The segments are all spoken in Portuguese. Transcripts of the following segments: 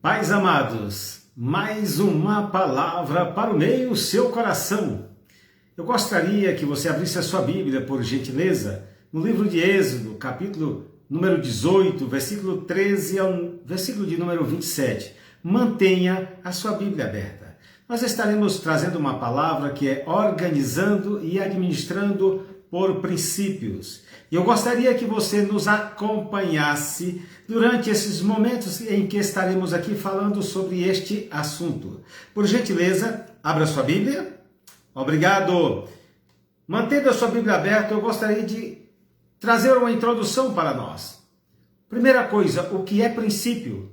Pais amados, mais uma palavra para o meio do seu coração. Eu gostaria que você abrisse a sua Bíblia, por gentileza, no livro de Êxodo, capítulo número 18, versículo 13 ao versículo de número 27. Mantenha a sua Bíblia aberta. Nós estaremos trazendo uma palavra que é organizando e administrando por princípios. E eu gostaria que você nos acompanhasse durante esses momentos em que estaremos aqui falando sobre este assunto. Por gentileza, abra sua Bíblia. Obrigado. Mantendo a sua Bíblia aberta, eu gostaria de trazer uma introdução para nós. Primeira coisa, o que é princípio?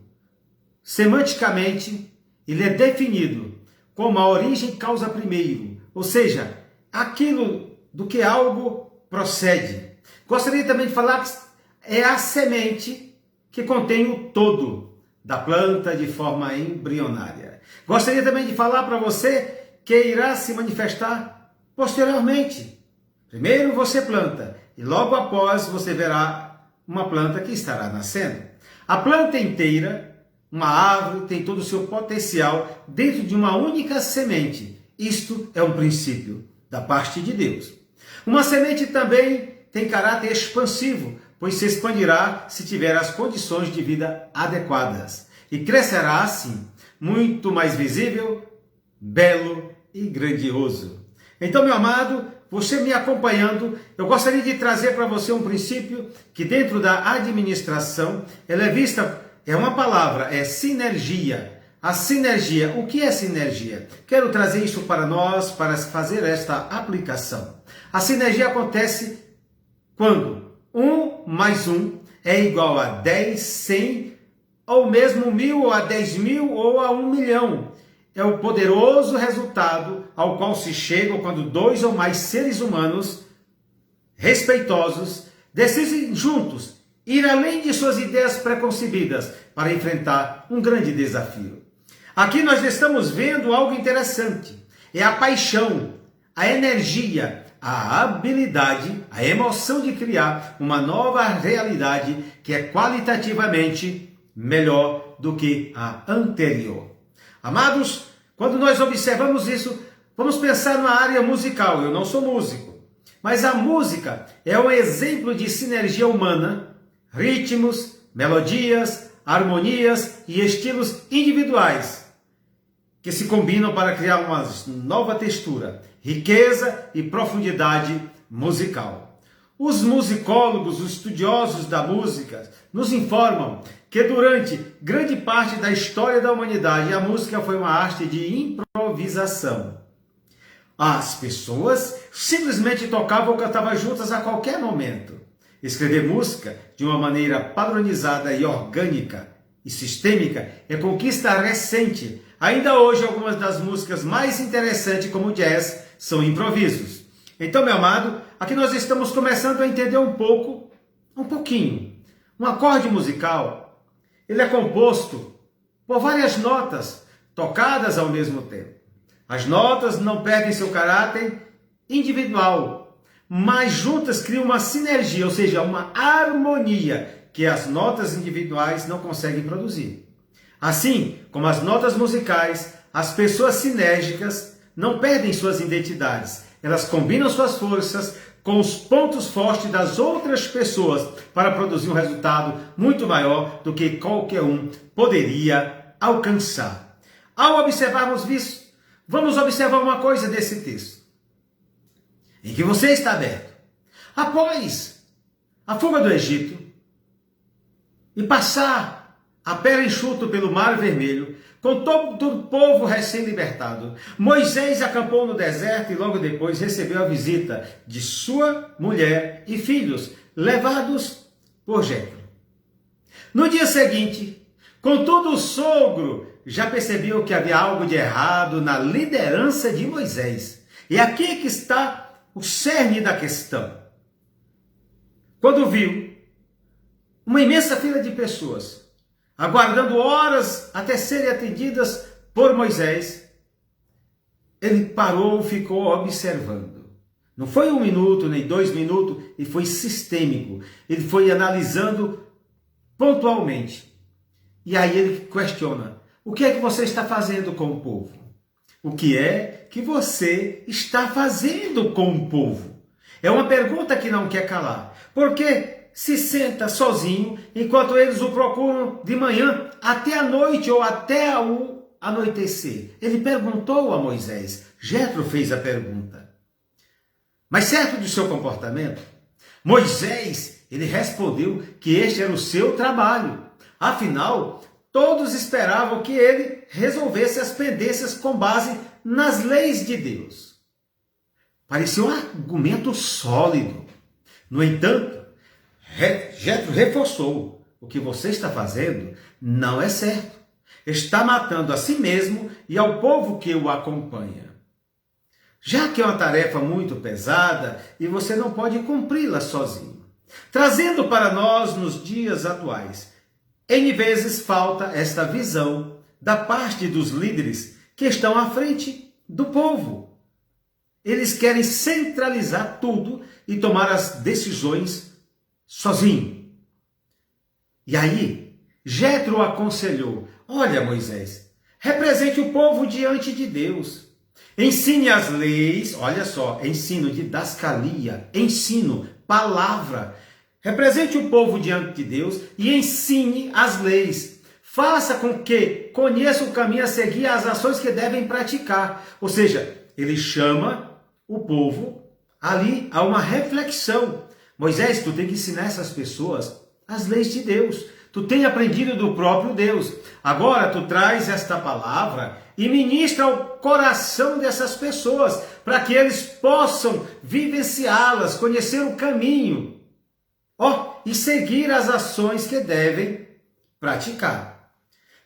Semanticamente, ele é definido como a origem causa primeiro, ou seja, aquilo do que algo procede. Gostaria também de falar que é a semente que contém o todo da planta de forma embrionária. Gostaria também de falar para você que irá se manifestar posteriormente. Primeiro você planta e logo após você verá uma planta que estará nascendo. A planta inteira, uma árvore, tem todo o seu potencial dentro de uma única semente. Isto é um princípio da parte de Deus. Uma semente também tem caráter expansivo, pois se expandirá se tiver as condições de vida adequadas. E crescerá assim, muito mais visível, belo e grandioso. Então, meu amado, você me acompanhando, eu gostaria de trazer para você um princípio que dentro da administração, ela é vista, é uma palavra, é sinergia. A sinergia, o que é sinergia? Quero trazer isso para nós, para fazer esta aplicação. A sinergia acontece quando 1 mais 1 é igual a 10, 100, ou mesmo 1000, ou a 10.000, ou a 1 milhão. É o poderoso resultado ao qual se chega quando dois ou mais seres humanos respeitosos decidem juntos ir além de suas ideias preconcebidas para enfrentar um grande desafio. Aqui nós estamos vendo algo interessante. É a paixão, a energia, a habilidade, a emoção de criar uma nova realidade que é qualitativamente melhor do que a anterior. Amados, quando nós observamos isso, vamos pensar na área musical. Eu não sou músico, mas a música é um exemplo de sinergia humana, ritmos, melodias, harmonias e estilos individuais que se combinam para criar uma nova textura, riqueza e profundidade musical. Os musicólogos, os estudiosos da música, nos informam que durante grande parte da história da humanidade, a música foi uma arte de improvisação. As pessoas simplesmente tocavam ou cantavam juntas a qualquer momento. Escrever música de uma maneira padronizada e orgânica e sistêmica é conquista recente. Ainda hoje, algumas das músicas mais interessantes, como o jazz, são improvisos. Então, meu amado, aqui nós estamos começando a entender um pouquinho. Um acorde musical, ele é composto por várias notas tocadas ao mesmo tempo. As notas não perdem seu caráter individual, mas juntas criam uma sinergia, ou seja, uma harmonia que as notas individuais não conseguem produzir. Assim como as notas musicais, as pessoas sinérgicas não perdem suas identidades. Elas combinam suas forças com os pontos fortes das outras pessoas para produzir um resultado muito maior do que qualquer um poderia alcançar. Ao observarmos isso, vamos observar uma coisa desse texto, em que você está aberto. Após a fuga do Egito e passar a pé enxuto pelo Mar Vermelho, com todo o povo recém-libertado, Moisés acampou no deserto e logo depois recebeu a visita de sua mulher e filhos, levados por Jetro. No dia seguinte, contudo, o sogro já percebeu que havia algo de errado na liderança de Moisés. E aqui é que está o cerne da questão. Quando viu uma imensa fila de pessoas aguardando horas até serem atendidas por Moisés, ele parou e ficou observando. Não foi 1 minuto, nem 2 minutos, e foi sistêmico. Ele foi analisando pontualmente. E aí ele questiona: O que é que você está fazendo com o povo? O que é que você está fazendo com o povo? É uma pergunta que não quer calar. Porque se senta sozinho enquanto eles o procuram de manhã até a noite ou até o anoitecer. Ele perguntou a Moisés. Jetro fez a pergunta. Mas certo do seu comportamento, Moisés, ele respondeu que este era o seu trabalho. Afinal, todos esperavam que ele resolvesse as pendências com base nas leis de Deus. Parecia um argumento sólido. No entanto, Jetro reforçou: o que você está fazendo não é certo. Está matando a si mesmo e ao povo que o acompanha. Já que é uma tarefa muito pesada e você não pode cumpri-la sozinho. Trazendo para nós nos dias atuais, N vezes falta esta visão da parte dos líderes que estão à frente do povo. Eles querem centralizar tudo e tomar as decisões sozinho. E aí, Jetro aconselhou: olha, Moisés, represente o povo diante de Deus. Ensine as leis, olha só, ensino, didascalia, ensino, palavra. Represente o povo diante de Deus e ensine as leis. Faça com que conheça o caminho a seguir, as ações que devem praticar. Ou seja, ele chama o povo ali a uma reflexão. Moisés, tu tem que ensinar essas pessoas as leis de Deus. Tu tem aprendido do próprio Deus. Agora tu traz esta palavra e ministra ao coração dessas pessoas, para que eles possam vivenciá-las, conhecer o caminho, e seguir as ações que devem praticar.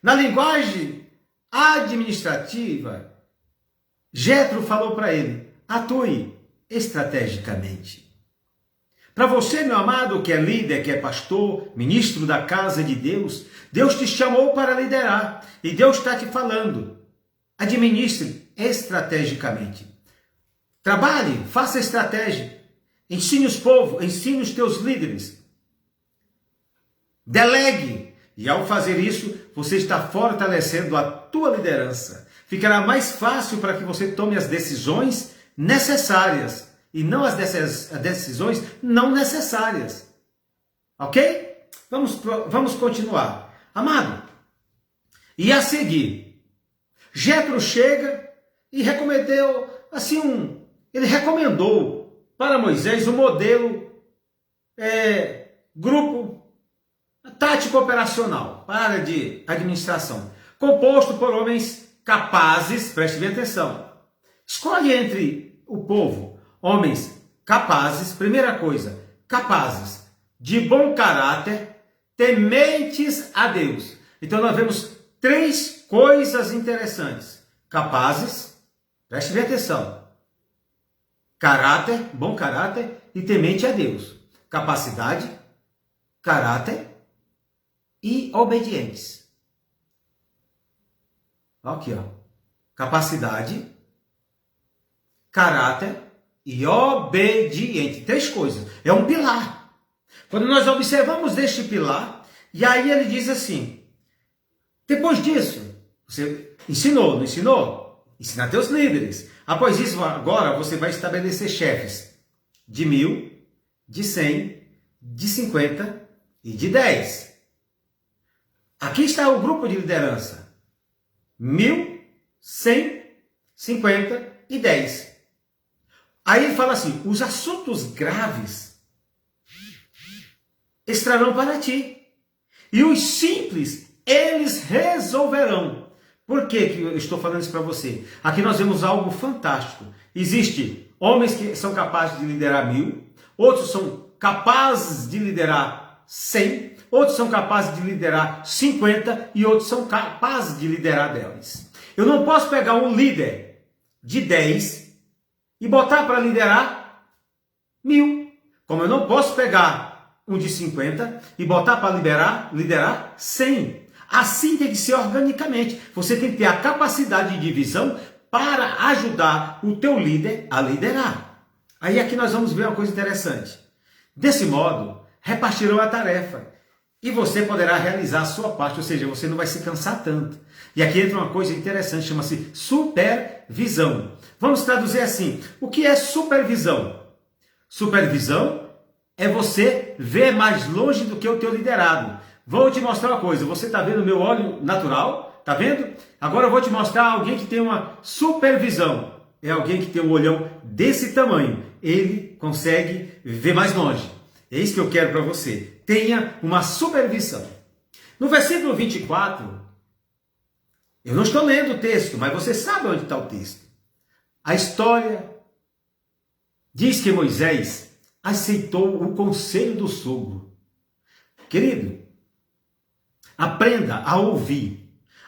Na linguagem administrativa, Jetro falou para ele: atue estrategicamente. Para você, meu amado, que é líder, que é pastor, ministro da casa de Deus, Deus te chamou para liderar e Deus está te falando: administre estrategicamente. Trabalhe, faça estratégia. Ensine os povos, ensine os teus líderes. Delegue. E ao fazer isso, você está fortalecendo a tua liderança. Ficará mais fácil para que você tome as decisões necessárias e não as decisões não necessárias. Ok? Vamos continuar. Amado, e a seguir, Jetro chega e recomendou ele recomendou para Moisés o modelo grupo tático operacional para de administração, composto por homens capazes, preste bem atenção. Escolhe entre o povo homens capazes, primeira coisa, capazes, de bom caráter, tementes a Deus. Então nós vemos três coisas interessantes: capazes, preste bem atenção, caráter, bom caráter e temente a Deus. Capacidade, caráter e obedientes. Aqui, capacidade, caráter e obediente. Três coisas. É um pilar. Quando nós observamos deste pilar, e aí ele diz assim: depois disso, você ensinou, não ensinou? Ensina teus líderes. Após isso, agora você vai estabelecer chefes de 1000, de 100, de 50 e de 10. Aqui está o grupo de liderança: 1000, 100, 50 e 10. Aí ele fala assim: os assuntos graves estarão para ti, e os simples eles resolverão. Por que eu estou falando isso para você? Aqui nós vemos algo fantástico. Existem homens que são capazes de liderar 1000, outros são capazes de liderar 100, outros são capazes de liderar 50 e outros são capazes de liderar 10. Eu não posso pegar um líder de 10 e botar para liderar 1000, como eu não posso pegar um de 50 e botar para liderar 100. Assim tem que ser organicamente. Você tem que ter a capacidade de visão para ajudar o teu líder a liderar. Aí aqui nós vamos ver uma coisa interessante. Desse modo, repartirão a tarefa e você poderá realizar a sua parte, ou seja, você não vai se cansar tanto. E aqui entra uma coisa interessante, chama-se supervisão. Vamos traduzir assim, o que é supervisão? Supervisão é você ver mais longe do que o teu liderado. Vou te mostrar uma coisa, você está vendo o meu olho natural? Está vendo? Agora eu vou te mostrar alguém que tem uma supervisão. É alguém que tem um olhão desse tamanho. Ele consegue ver mais longe. É isso que eu quero para você. Tenha uma supervisão. No versículo 24, eu não estou lendo o texto, mas você sabe onde está o texto. A história diz que Moisés aceitou o conselho do sogro. Querido, aprenda a ouvir.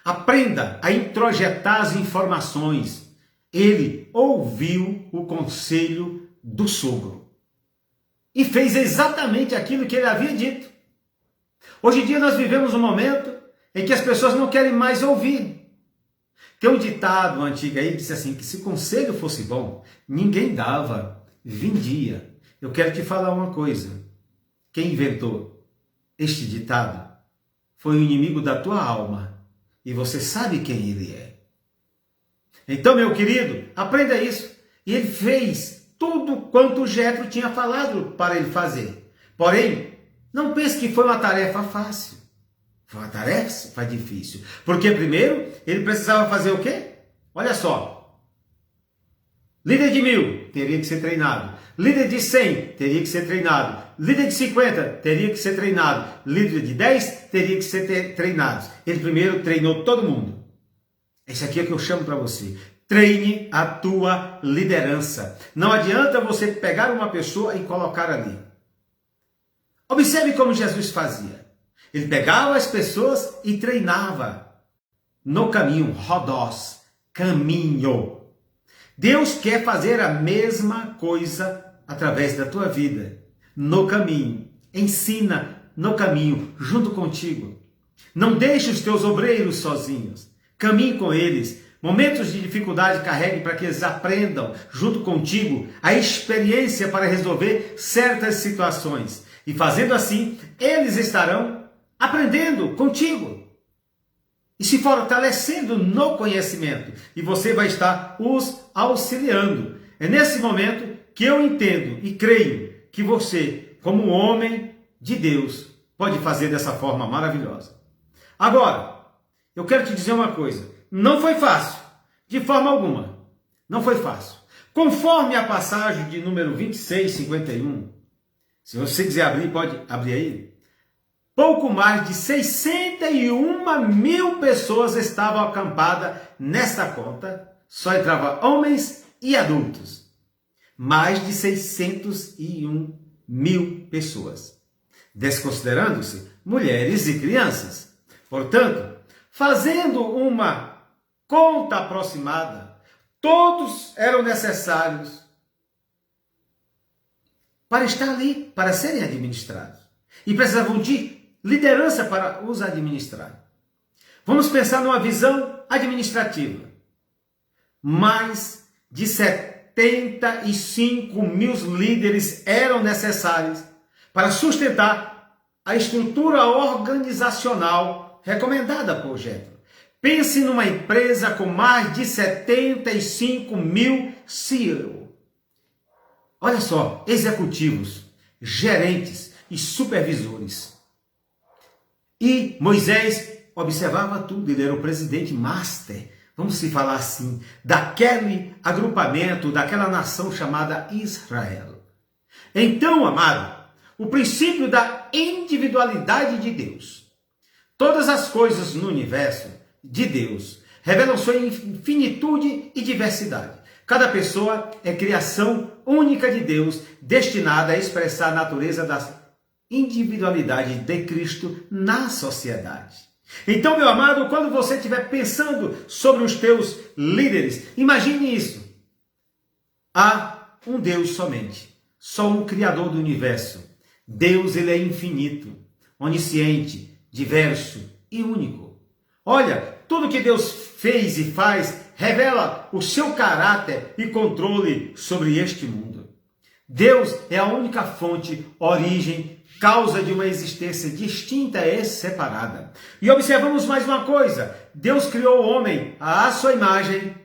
Aprenda a introjetar as informações. Ele ouviu o conselho do sogro e fez exatamente aquilo que ele havia dito. Hoje em dia nós vivemos um momento em que as pessoas não querem mais ouvir. Tem um ditado antigo aí que diz assim, que se o conselho fosse bom, ninguém dava, vendia. Eu quero te falar uma coisa. Quem inventou este ditado foi o inimigo da tua alma. E você sabe quem ele é. Então, meu querido, aprenda isso. E ele fez tudo quanto Jetro tinha falado para ele fazer. Porém, não pense que foi uma tarefa fácil. Foi uma tarefa difícil. Porque primeiro, ele precisava fazer o quê? Olha só. Líder de 1000 teria que ser treinado. Líder de 100 teria que ser treinado. Líder de 50 teria que ser treinado. Líder de 10 teria que ser treinado. Ele primeiro treinou todo mundo. Esse aqui é o que eu chamo para você. Treine a tua liderança. Não adianta você pegar uma pessoa e colocar ali. Observe como Jesus fazia. Ele pegava as pessoas e treinava no caminho, rodós, caminho. Deus quer fazer a mesma coisa através da tua vida, no caminho. Ensina no caminho, junto contigo. Não deixe os teus obreiros sozinhos. Caminhe com eles. Momentos de dificuldade carregue para que eles aprendam, junto contigo, a experiência para resolver certas situações. E fazendo assim, eles estarão aprendendo contigo e se fortalecendo no conhecimento. E você vai estar os auxiliando. É nesse momento que eu entendo e creio que você, como um homem de Deus, pode fazer dessa forma maravilhosa. Agora, eu quero te dizer uma coisa. Não foi fácil, de forma alguma. Não foi fácil. Conforme a passagem de número 26, 51, se você quiser abrir, pode abrir aí. Pouco mais de 61.000 pessoas estavam acampadas nesta conta. Só entrava homens e adultos. Mais de 601.000 pessoas. Desconsiderando-se mulheres e crianças. Portanto, fazendo uma conta aproximada, todos eram necessários para estar ali, para serem administrados. E precisavam de liderança para os administrar. Vamos pensar numa visão administrativa. Mais de 75.000 líderes eram necessários para sustentar a estrutura organizacional recomendada por Jetro. Pense numa empresa com mais de 75.000 CEO. Olha só, executivos, gerentes e supervisores. E Moisés observava tudo, ele era o presidente master, vamos se falar assim, daquele agrupamento, daquela nação chamada Israel. Então, amado, o princípio da individualidade de Deus. Todas as coisas no universo de Deus revelam sua infinitude e diversidade. Cada pessoa é criação única de Deus, destinada a expressar a natureza da individualidade de Cristo na sociedade. Então, meu amado, quando você estiver pensando sobre os teus líderes, imagine isso. Há um Deus somente, só um Criador do universo. Deus, ele é infinito, onisciente, diverso e único. Olha, tudo que Deus fez e faz revela o seu caráter e controle sobre este mundo. Deus é a única fonte, origem causa de uma existência distinta e separada. E observamos mais uma coisa: Deus criou o homem à sua imagem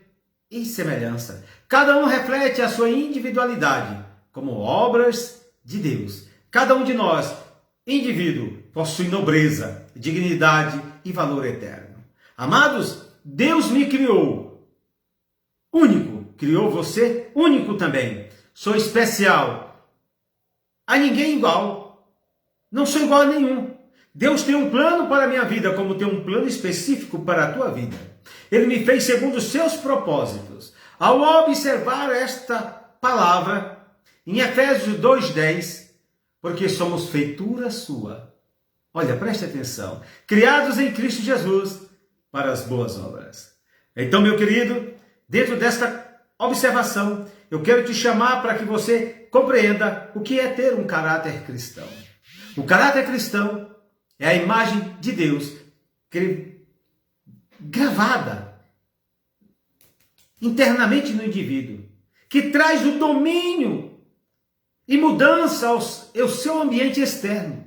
e semelhança. Cada um reflete a sua individualidade como obras de Deus. Cada um de nós, indivíduo, possui nobreza, dignidade e valor eterno. Amados, Deus me criou único, criou você único também. Sou especial, a ninguém igual, não sou igual a nenhum. Deus tem um plano para a minha vida, como tem um plano específico para a tua vida. Ele me fez segundo os seus propósitos. Ao observar esta palavra, em Efésios 2:10, porque somos feitura sua. Olha, preste atenção. Criados em Cristo Jesus para as boas obras. Então, meu querido, dentro desta observação, eu quero te chamar para que você compreenda o que é ter um caráter cristão. O caráter cristão é a imagem de Deus gravada internamente no indivíduo, que traz o domínio e mudança ao seu ambiente externo.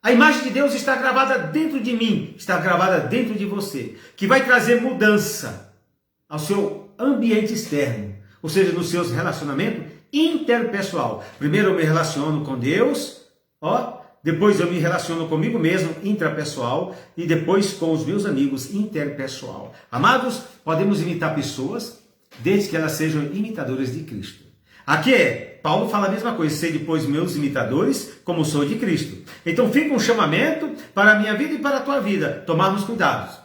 A imagem de Deus está gravada dentro de mim, está gravada dentro de você, que vai trazer mudança ao seu ambiente externo, ou seja, nos seus relacionamentos interpessoal. Primeiro eu me relaciono com Deus, depois eu me relaciono comigo mesmo, intrapessoal, e depois com os meus amigos, interpessoal. Amados, podemos imitar pessoas, desde que elas sejam imitadoras de Cristo. Aqui Paulo fala a mesma coisa: sede, pois, meus imitadores, como sou de Cristo. Então fica um chamamento para a minha vida e para a tua vida, tomarmos cuidados.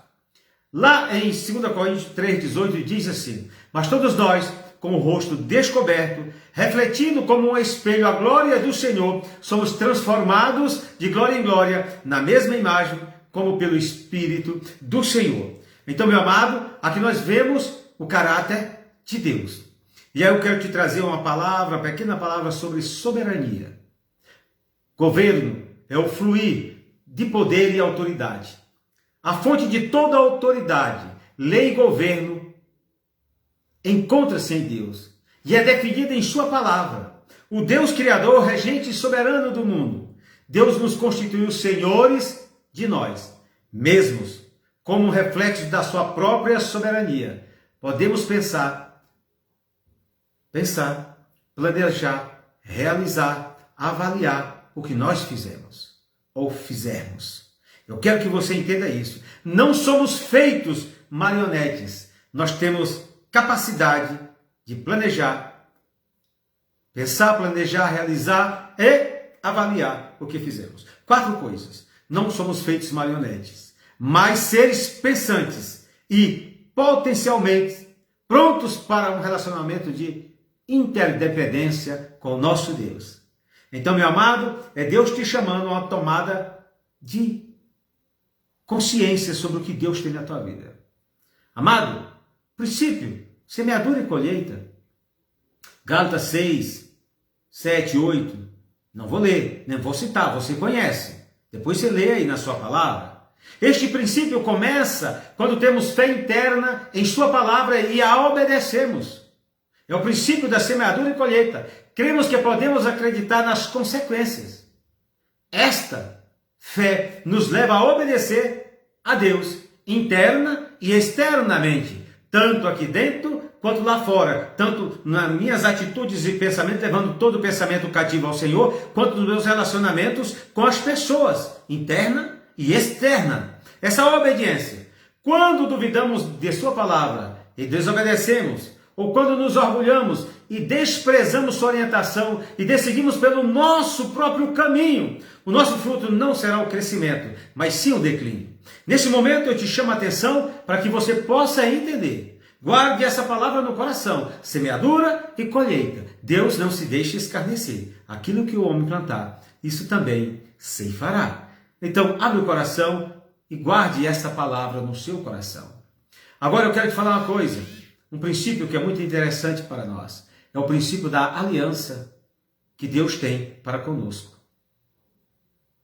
Lá em 2 Coríntios 3,18 diz assim: mas todos nós, com o rosto descoberto, refletindo como um espelho a glória do Senhor, somos transformados de glória em glória, na mesma imagem, como pelo Espírito do Senhor. Então, meu amado, aqui nós vemos o caráter de Deus. E aí eu quero te trazer uma pequena palavra sobre soberania. Governo é o fluir de poder e autoridade. A fonte de toda autoridade, lei e governo encontra-se em Deus e é definida em sua palavra. O Deus Criador, regente e soberano do mundo. Deus nos constituiu senhores de nós mesmos, como um reflexo da sua própria soberania. Podemos pensar, planejar, realizar, avaliar o que nós fizemos ou fizermos. Eu quero que você entenda isso. Não somos feitos marionetes. Nós temos capacidade de planejar, pensar, planejar, realizar e avaliar o que fizemos. 4 coisas. Não somos feitos marionetes, mas seres pensantes e potencialmente prontos para um relacionamento de interdependência com o nosso Deus. Então, meu amado, é Deus te chamando a uma tomada de consciência sobre o que Deus tem na tua vida. Amado, princípio, semeadura e colheita. Gálatas 6, 7, 8. Não vou ler, nem vou citar, você conhece. Depois você lê aí na sua palavra. Este princípio começa quando temos fé interna em sua palavra e a obedecemos. É o princípio da semeadura e colheita. Cremos que podemos acreditar nas consequências. Esta fé nos leva a obedecer a Deus, interna e externamente, tanto aqui dentro quanto lá fora, tanto nas minhas atitudes e pensamentos, levando todo o pensamento cativo ao Senhor, quanto nos meus relacionamentos com as pessoas, interna e externa. Essa obediência, quando duvidamos de sua palavra e desobedecemos, ou quando nos orgulhamos e desprezamos sua orientação e decidimos pelo nosso próprio caminho, o nosso fruto não será o crescimento, mas sim o declínio. Nesse momento eu te chamo a atenção para que você possa entender. Guarde essa palavra no coração: semeadura e colheita. Deus não se deixa escarnecer. Aquilo que o homem plantar, isso também ceifará. Então, abre o coração e guarde essa palavra no seu coração. Agora eu quero te falar uma coisa. Um princípio que é muito interessante para nós. É o princípio da aliança que Deus tem para conosco,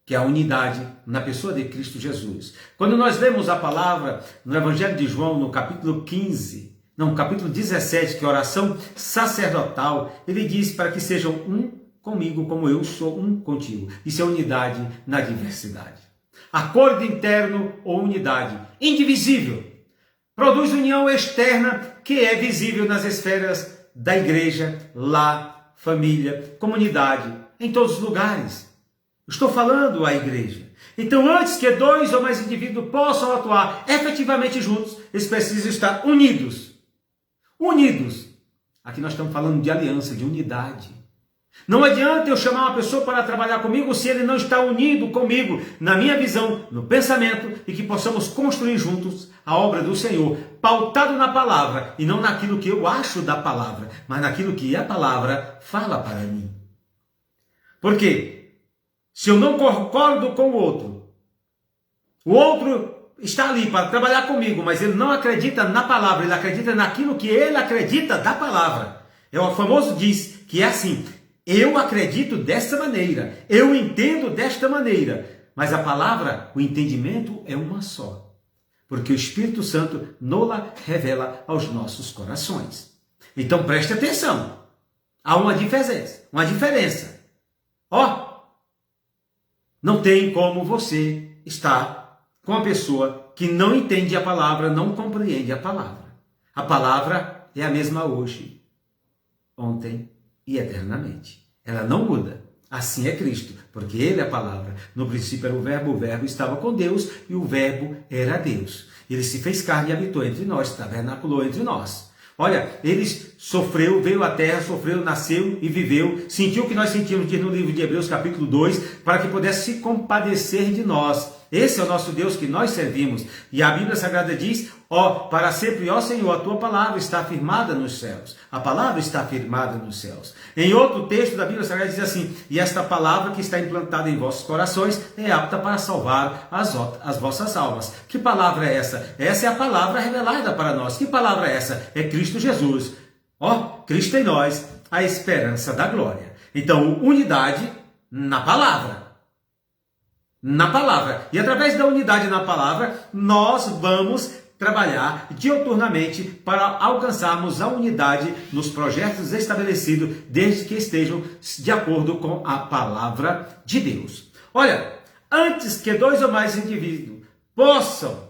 que é a unidade na pessoa de Cristo Jesus. Quando nós lemos a palavra no Evangelho de João, no capítulo 17, que é a oração sacerdotal, ele diz para que sejam um comigo como eu sou um contigo. Isso é unidade na diversidade. Acordo interno ou unidade indivisível produz união externa que é visível nas esferas da igreja, lar, família, comunidade, em todos os lugares. Estou falando à igreja. Então, antes que dois ou mais indivíduos possam atuar efetivamente juntos, eles precisam estar unidos. Unidos. Aqui nós estamos falando de aliança, de unidade. Não adianta eu chamar uma pessoa para trabalhar comigo se ele não está unido comigo na minha visão, no pensamento, e que possamos construir juntos a obra do Senhor, pautado na palavra e não naquilo que eu acho da palavra, mas naquilo que a palavra fala para mim. Por quê? Se eu não concordo com o outro está ali para trabalhar comigo, mas ele não acredita na palavra, ele acredita naquilo que ele acredita da palavra. É o famoso diz que é assim: eu acredito desta maneira, eu entendo desta maneira, mas a palavra, o entendimento é uma só, porque o Espírito Santo nos revela aos nossos corações. Então preste atenção, há uma diferença. Não tem como você estar com uma pessoa que não entende a palavra, não compreende a palavra. A palavra é a mesma hoje, ontem e eternamente. Ela não muda. Assim é Cristo, porque Ele é a palavra. No princípio era o verbo estava com Deus e o verbo era Deus. Ele se fez carne e habitou entre nós, tabernaculou entre nós. Olha, ele sofreu, veio à terra, sofreu, nasceu e viveu, sentiu o que nós sentimos, diz no livro de Hebreus capítulo 2, para que pudesse se compadecer de nós. Esse é o nosso Deus que nós servimos. E a Bíblia Sagrada diz, para sempre, Senhor, a tua palavra está firmada nos céus. A palavra está firmada nos céus. Em outro texto da Bíblia Sagrada diz assim, e esta palavra que está implantada em vossos corações é apta para salvar as vossas almas. Que palavra é essa? Essa é a palavra revelada para nós. Que palavra é essa? É Cristo Jesus. Cristo em nós, a esperança da glória. Então, unidade na palavra. Na palavra. E através da unidade na palavra, nós vamos trabalhar diuturnamente para alcançarmos a unidade nos projetos estabelecidos, desde que estejam de acordo com a palavra de Deus. Olha, antes que dois ou mais indivíduos possam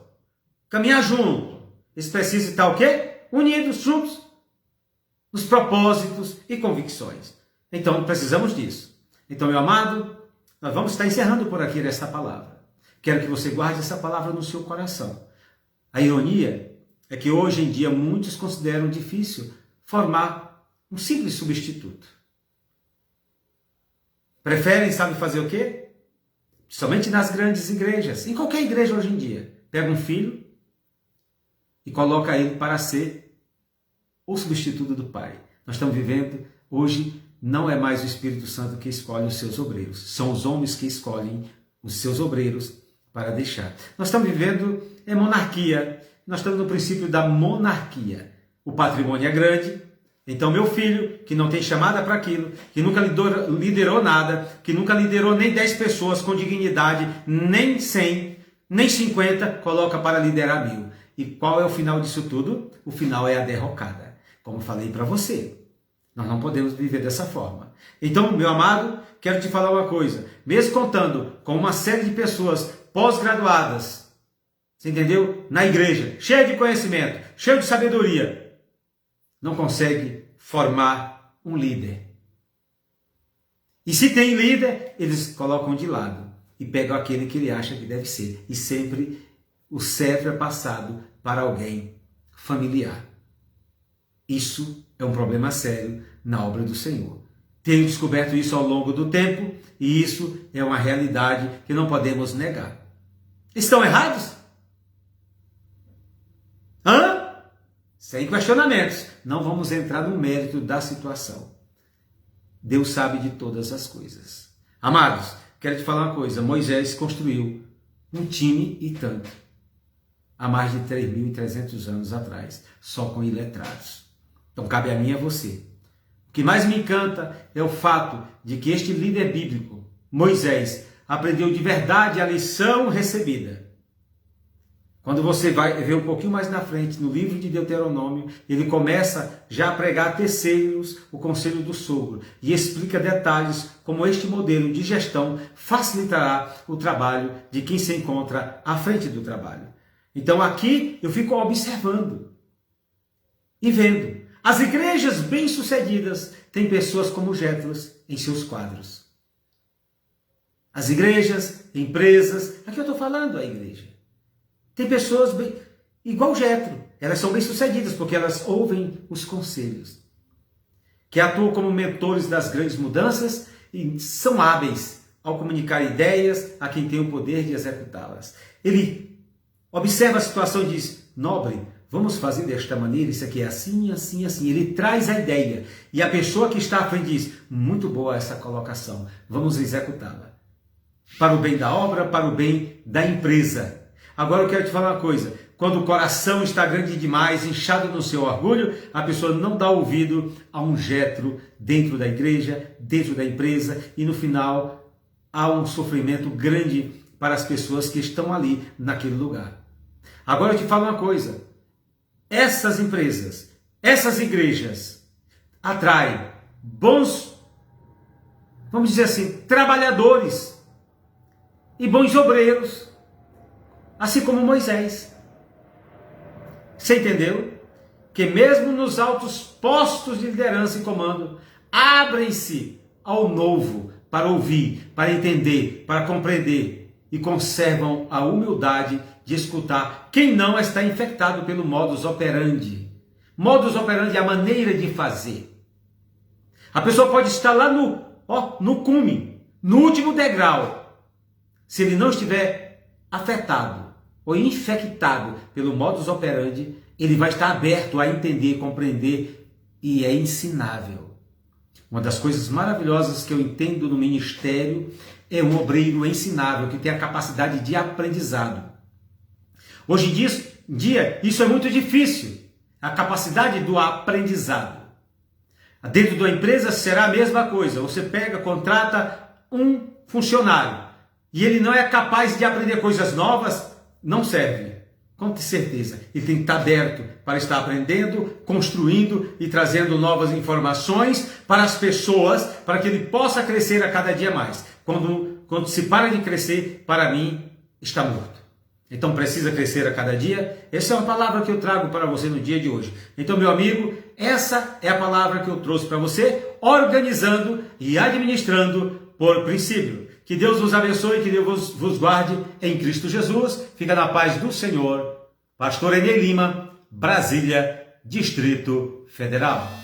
caminhar juntos, eles precisam estar o quê? Unidos, juntos, nos propósitos e convicções. Então, precisamos disso. Então, meu amado, nós vamos estar encerrando por aqui esta palavra. Quero que você guarde essa palavra no seu coração. A ironia é que hoje em dia muitos consideram difícil formar um simples substituto. Preferem, sabe fazer o quê? Somente nas grandes igrejas, em qualquer igreja hoje em dia. Pega um filho e coloca ele para ser o substituto do pai. Nós estamos vivendo hoje. Não é mais o Espírito Santo que escolhe os seus obreiros. São os homens que escolhem os seus obreiros para deixar. Nós estamos vivendo monarquia. Nós estamos no princípio da monarquia. O patrimônio é grande. Então, meu filho, que não tem chamada para aquilo, que nunca liderou nada, que nunca liderou nem 10 pessoas com dignidade, nem 100, nem 50, coloca para liderar 1000. E qual é o final disso tudo? O final é a derrocada. Como falei para você. Nós não podemos viver dessa forma. Então, meu amado, quero te falar uma coisa. Mesmo contando com uma série de pessoas pós-graduadas, você entendeu? Na igreja, cheia de conhecimento, cheia de sabedoria, não consegue formar um líder. E se tem líder, eles colocam de lado e pegam aquele que ele acha que deve ser. E sempre o cetro é passado para alguém familiar. Isso é um problema sério na obra do Senhor. Tenho descoberto isso ao longo do tempo e isso é uma realidade que não podemos negar. Estão errados? Sem questionamentos. Não vamos entrar no mérito da situação. Deus sabe de todas as coisas. Amados, quero te falar uma coisa. Moisés construiu um time e tanto há mais de 3.300 anos atrás, só com iletrados. Então cabe a mim e a você. O que mais me encanta é o fato de que este líder bíblico, Moisés, aprendeu de verdade a lição recebida. Quando você vai ver um pouquinho mais na frente, no livro de Deuteronômio, ele começa já a pregar a terceiros o conselho do sogro e explica detalhes como este modelo de gestão facilitará o trabalho de quem se encontra à frente do trabalho. Então aqui eu fico observando e vendo. As igrejas bem-sucedidas têm pessoas como Jétro em seus quadros. As igrejas, empresas, aqui eu estou falando a igreja. Tem pessoas igual Jétro, elas são bem-sucedidas porque elas ouvem os conselhos, que atuam como mentores das grandes mudanças e são hábeis ao comunicar ideias a quem tem o poder de executá-las. Ele observa a situação e diz: nobre, vamos fazer desta maneira, isso aqui é assim, assim, assim. Ele traz a ideia e a pessoa que está à frente diz: muito boa essa colocação, vamos executá-la. Para o bem da obra, para o bem da empresa. Agora eu quero te falar uma coisa, quando o coração está grande demais, inchado no seu orgulho, a pessoa não dá ouvido a um Jétro dentro da igreja, dentro da empresa, e no final há um sofrimento grande para as pessoas que estão ali naquele lugar. Agora eu te falo uma coisa, essas empresas, essas igrejas atraem bons, vamos dizer assim, trabalhadores e bons obreiros, assim como Moisés. Você entendeu? Que mesmo nos altos postos de liderança e comando, abrem-se ao novo para ouvir, para entender, para compreender e conservam a humildade de escutar quem não está infectado pelo modus operandi. Modus operandi é a maneira de fazer. A pessoa pode estar lá no cume, no último degrau. Se ele não estiver afetado ou infectado pelo modus operandi, ele vai estar aberto a entender, compreender e é ensinável. Uma das coisas maravilhosas que eu entendo no ministério é um obreiro ensinável, que tem a capacidade de aprendizado. Hoje em dia, isso é muito difícil, a capacidade do aprendizado. Dentro da empresa será a mesma coisa, você pega, contrata um funcionário e ele não é capaz de aprender coisas novas, não serve, com certeza. Ele tem que estar aberto para estar aprendendo, construindo e trazendo novas informações para as pessoas, para que ele possa crescer a cada dia mais. Quando se para de crescer, para mim, está morto. Então precisa crescer a cada dia. Essa é uma palavra que eu trago para você no dia de hoje. Então, meu amigo, essa é a palavra que eu trouxe para você, organizando e administrando por princípio. Que Deus vos abençoe, que Deus vos guarde em Cristo Jesus. Fica na paz do Senhor. Pastor Enê Lima, Brasília, Distrito Federal.